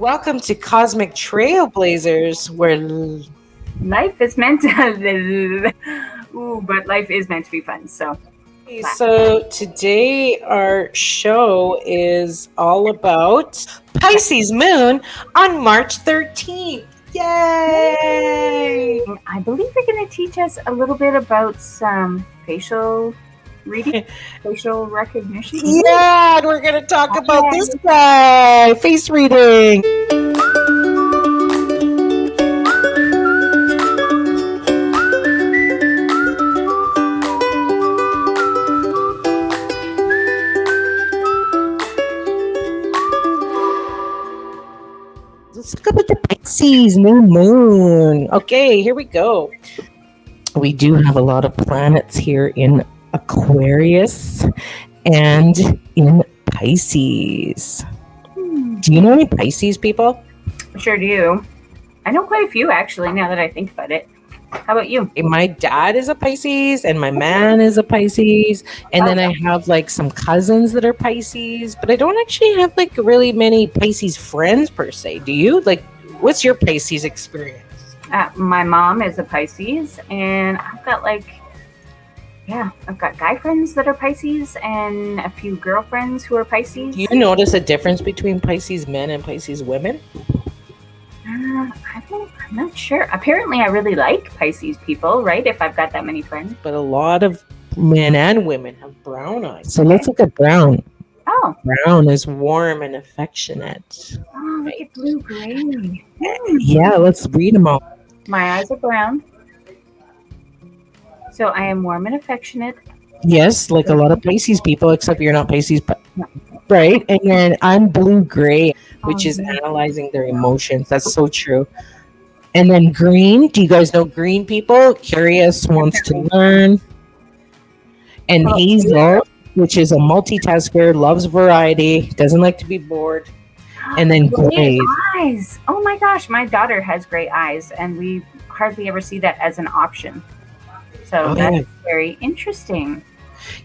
Welcome to Cosmic Trailblazers, where life is meant to but life is meant to be fun. So today our show is all about Pisces moon on March 13th. Yay! I believe they're going to teach us a little bit about some facial reading, facial recognition. Yeah, and we're going to talk about this guy, face reading. Let's look up at the Pisces new moon. Okay, here we go. We do have a lot of planets here in Aquarius and in Pisces. Do you know any Pisces people? I sure do. I know quite a few, actually, now that I think about it. How about you? My dad is a Pisces and my man is a Pisces. And then I have like some cousins that are Pisces, but I don't actually have like really many Pisces friends per se. Do you? Like, what's your Pisces experience? My mom is a Pisces, and I've got guy friends that are Pisces and a few girlfriends who are Pisces. Do you notice a difference between Pisces men and Pisces women? I'm not sure. Apparently, I really like Pisces people, right? If I've got that many friends. But a lot of men and women have brown eyes. So let's look at brown. Oh. Brown is warm and affectionate. Oh, look at blue-gray. Yeah, let's read them all. My eyes are brown. So I am warm and affectionate. Yes, like a lot of Pisces people, except you're not Pisces, right? And then I'm blue-gray, which is analyzing their emotions. That's so true. And then green. Do you guys know green people? Curious, wants to learn. And hazel, which is a multitasker, loves variety, doesn't like to be bored. And then gray eyes. Oh my gosh, my daughter has gray eyes, and we hardly ever see that as an option. So that's very interesting.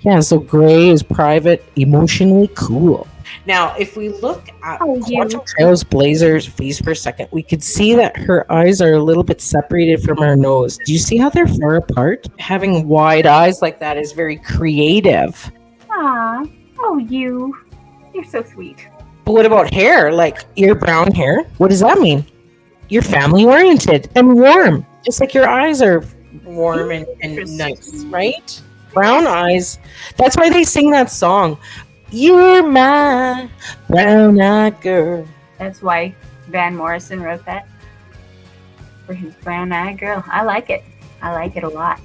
Yeah, so gray is private, emotionally cool. Now, if we look at Quantum Trailblazer's face for a second, we could see that her eyes are a little bit separated from her nose. Do you see how they're far apart? Having wide eyes like that is very creative. Ah, you're so sweet. But what about hair? Like your brown hair? What does that mean? You're family oriented and warm, just like your eyes are warm and nice, right? Brown eyes. That's why they sing that song. You're my brown-eyed girl. That's why Van Morrison wrote that for his brown-eyed girl. I like it. I like it a lot.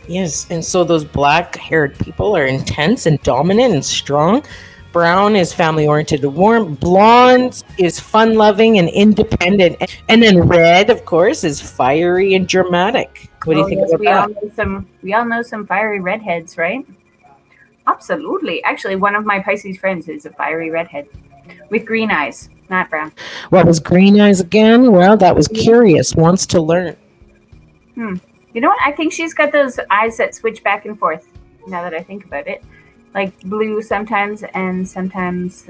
Yes, and so those black-haired people are intense and dominant and strong. Brown is family-oriented and warm. Blonde is fun-loving and independent. And then red, of course, is fiery and dramatic. What do you think about that? We all know some fiery redheads, right? Absolutely. Actually, one of my Pisces friends is a fiery redhead with green eyes, not brown. What was green eyes again? Well, that was curious, wants to learn. You know what? I think she's got those eyes that switch back and forth, now that I think about it. Like blue sometimes, and sometimes,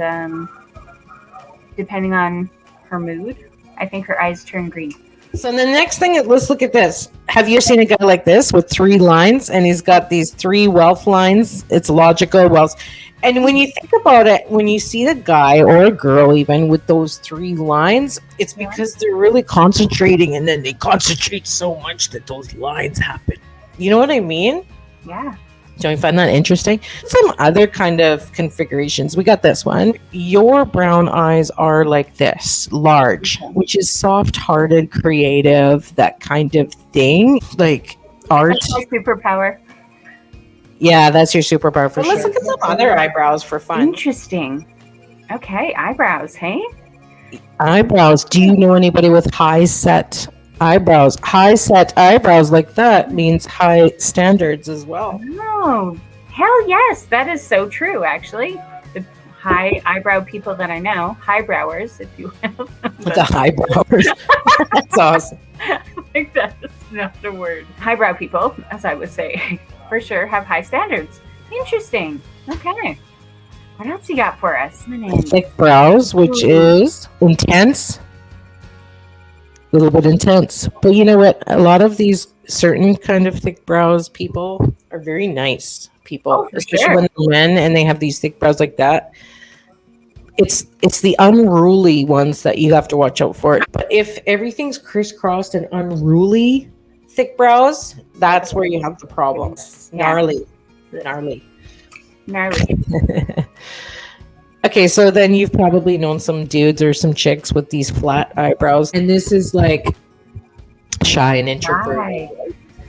depending on her mood, I think her eyes turn green. So the next thing, let's look at this. Have you seen a guy like this with 3 lines, and he's got these 3 wealth lines? It's logical wealth. And when you think about it, when you see the guy or a girl even with those 3 lines, it's because they're really concentrating, and then they concentrate so much that those lines happen. You know what I mean? Yeah. Don't you find that interesting? Some other kind of configurations. We got this one. Your brown eyes are like this, large, which is soft-hearted, creative, that kind of thing. Like art. That's my superpower. Yeah, that's your superpower for sure. Let's look at some other eyebrows for fun. Interesting. Okay, eyebrows, hey? Eyebrows. Do you know anybody with high set eyebrows? High set eyebrows like that means high standards as well. Oh, hell yes. That is so true, actually. The high eyebrow people that I know, highbrowers, if you will. The highbrowers. That's awesome. I think that's not a word. Highbrow people, as I would say, for sure have high standards. Interesting. Okay. What else you got for us? Thick brows, which is intense. A little bit intense. But you know what? A lot of these certain kind of thick brows people are very nice people, For especially sure. when they're men and they have these thick brows like that. It's the unruly ones that you have to watch out for. But if everything's crisscrossed and unruly thick brows, that's where you have the problems. Yeah. Gnarly. Gnarly. Okay, so then you've probably known some dudes or some chicks with these flat eyebrows, and this is like shy and introvert. Right.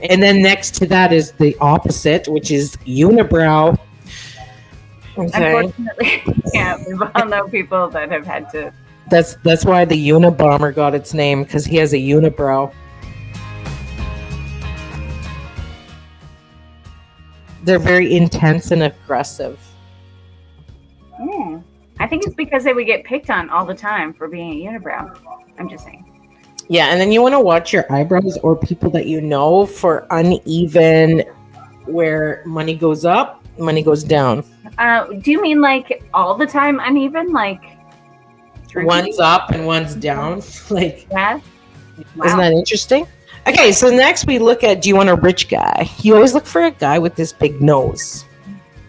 And then next to that is the opposite, which is unibrow. Okay, Unfortunately, yeah, we all know people that have had to. that's why the Unabomber got its name, because he has a unibrow. They're very intense and aggressive. I think it's because they would get picked on all the time for being a unibrow. I'm just saying. Yeah, and then you want to watch your eyebrows or people that you know for uneven, where money goes up, money goes down. Do you mean like all the time uneven? Like One's up and one's down. Like, yeah. Wow. Isn't that interesting? Okay, so next we look at, do you want a rich guy? You always look for a guy with this big nose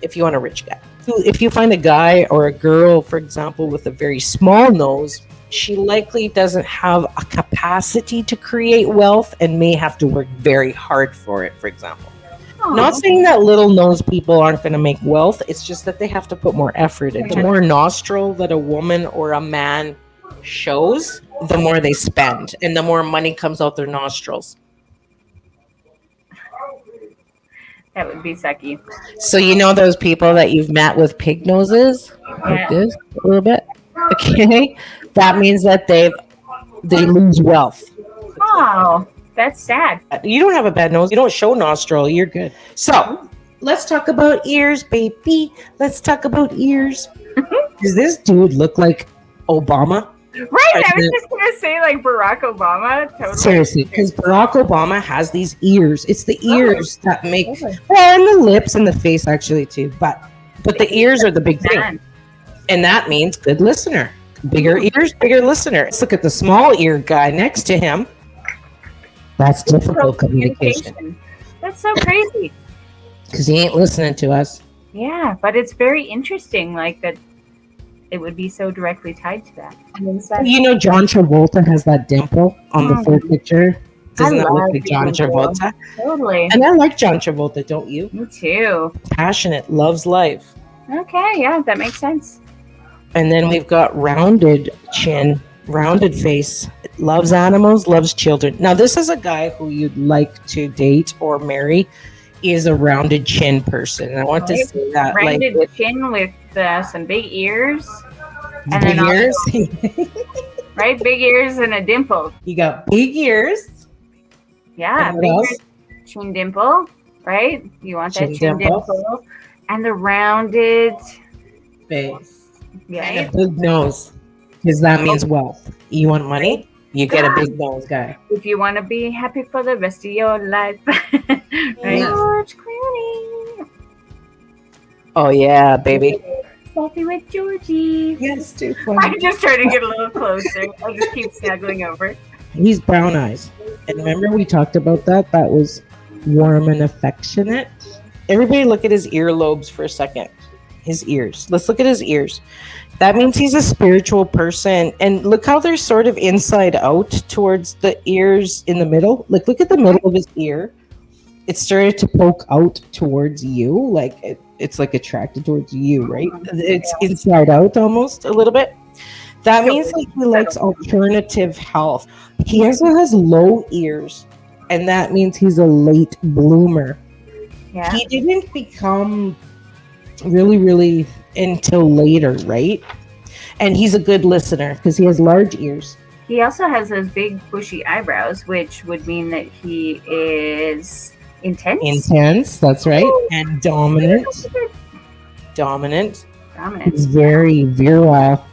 if you want a rich guy. If you find a guy or a girl, for example, with a very small nose, she likely doesn't have a capacity to create wealth and may have to work very hard for it, for example. Not saying that little nose people aren't going to make wealth. It's just that they have to put more effort in. The more nostril that a woman or a man shows, the more they spend and the more money comes out their nostrils. That would be sucky. So you know those people that you've met with pig noses? Like this, a little bit? Okay. That means that they lose wealth. Oh, that's sad. You don't have a bad nose. You don't show nostril. You're good. So let's talk about ears, baby. Let's talk about ears. Does this dude look like Obama? Right, I was just gonna say like Barack Obama. Totally. Seriously, because Barack Obama has these ears. It's the ears that make well, and the lips and the face actually too. But the ears are the big thing, and that means good listener. Bigger ears, bigger listener. Let's look at the small ear guy next to him. That's difficult communication. That's so crazy. Because he ain't listening to us. Yeah, but it's very interesting, like that. It would be so directly tied to that. You know, John Travolta has that dimple on the full picture. Doesn't that look like John Travolta? Totally. And I like John Travolta, don't you? Me too. Passionate, loves life. Okay, yeah, that makes sense. And then we've got rounded chin, rounded face, loves animals, loves children. Now, this is a guy who you'd like to date or marry. Is a rounded chin person. And I want to say that. Rounded chin with some big ears. And big ears? Right? Big ears and a dimple. You got big ears. Yeah, big ears, chin dimple, right? You want that chin dimple. And the rounded face. Yeah. And a big nose. Because that means wealth. You want money? You get a big nose guy. If you want to be happy for the rest of your life. Right? Yes. George Clooney. Oh, yeah, baby. Selfie with Georgie. Yes, too funny. I'm just trying to get a little closer. I'll just keep snuggling over. He's brown eyes. And remember we talked about that? That was warm and affectionate. Everybody look at his earlobes for a second. His ears. Let's look at his ears. That means he's a spiritual person. And look how they're sort of inside out towards the ears in the middle. Like, look at the middle of his ear. It started to poke out towards you. Like, it's like attracted towards you, right? It's inside out almost a little bit. That means like he likes alternative health. He also has low ears. And that means he's a late bloomer. Yeah. He didn't become really until later, right? And he's a good listener because he has large ears. He also has those big bushy eyebrows, which would mean that he is intense. That's right. And dominant. He's very virile.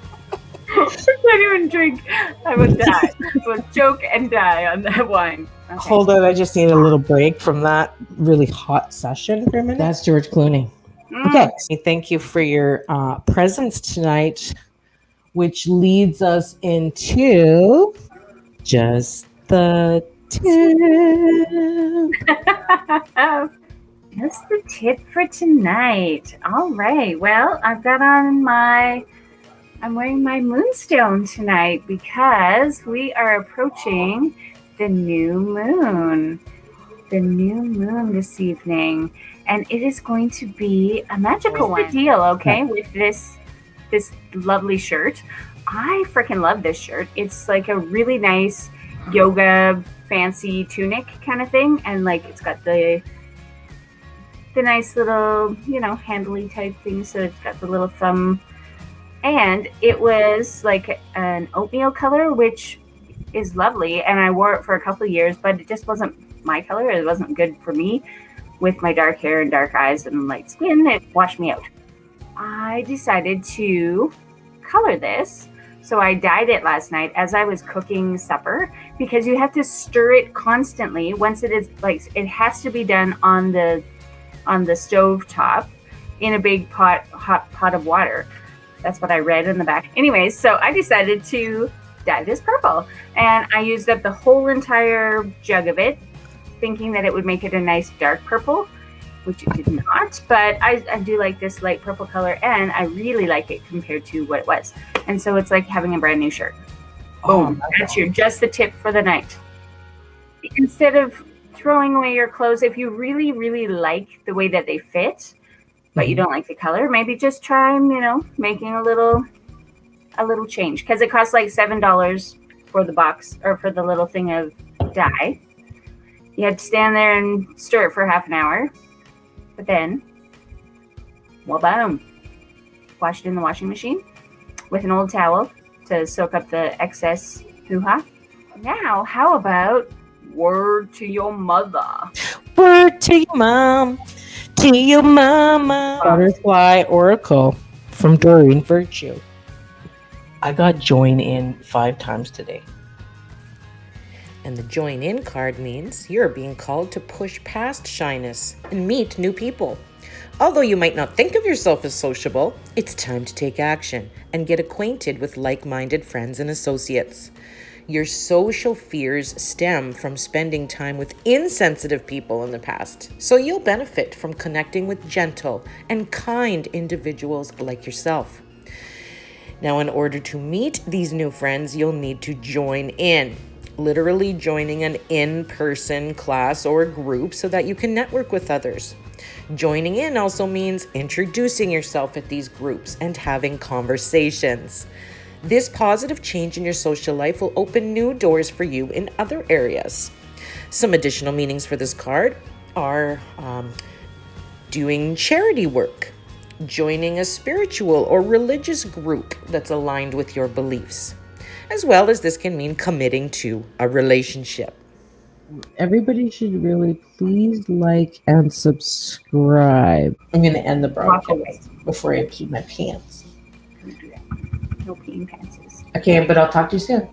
I can't even drink. I would die. I would choke and die on that wine. Okay. Hold on, I just need a little break from that really hot session for a minute. That's George Clooney. Okay, so thank you for your presence tonight, which leads us into just the tip. That's the tip for tonight. All right. Well, I've got on I'm wearing my moonstone tonight because we are approaching the new moon. The new moon this evening. And it is going to be a magical one. Deal, okay, with this lovely shirt. I freaking love this shirt. It's like a really nice yoga fancy tunic kind of thing, and like it's got the nice little, handly type thing, so it's got the little thumb. And it was like an oatmeal color, which is lovely, and I wore it for a couple of years, but it just wasn't my color. It wasn't good for me with my dark hair and dark eyes and light skin. It washed me out. I decided to color this. So I dyed it last night as I was cooking supper, because you have to stir it constantly. Once it is like, it has to be done on the stove top in a big hot pot of water. That's what I read in the back. Anyways, so I decided to dye this purple, and I used up the whole entire jug of it, thinking that it would make it a nice dark purple, which it did not, but I do like this light purple color, and I really like it compared to what it was. And so it's like having a brand new shirt. Boom. That's just the tip for the night. Instead of throwing away your clothes, if you really, really like the way that they fit, but you don't like the color, maybe just try, making a little change, because it costs like $7 for the box, or for the little thing of dye. You have to stand there and stir it for half an hour. But then, well, boom. Wash it in the washing machine with an old towel to soak up the excess hoo-ha. Now, how about word to your mother? Word to your mom, to your mama. Butterfly Oracle from Doreen Virtue. I got join in 5 times today. And the join in card means you're being called to push past shyness and meet new people. Although you might not think of yourself as sociable, it's time to take action and get acquainted with like-minded friends and associates. Your social fears stem from spending time with insensitive people in the past, so you'll benefit from connecting with gentle and kind individuals like yourself. Now, in order to meet these new friends, you'll need to join in. Literally joining an in-person class or group so that you can network with others. Joining in also means introducing yourself at these groups and having conversations. This positive change in your social life will open new doors for you in other areas. Some additional meanings for this card are doing charity work, joining a spiritual or religious group that's aligned with your beliefs, as well as this can mean committing to a relationship. Everybody should really please like and subscribe. I'm going to end the broadcast before I pee my pants. No peeing pants. Okay, but I'll talk to you soon.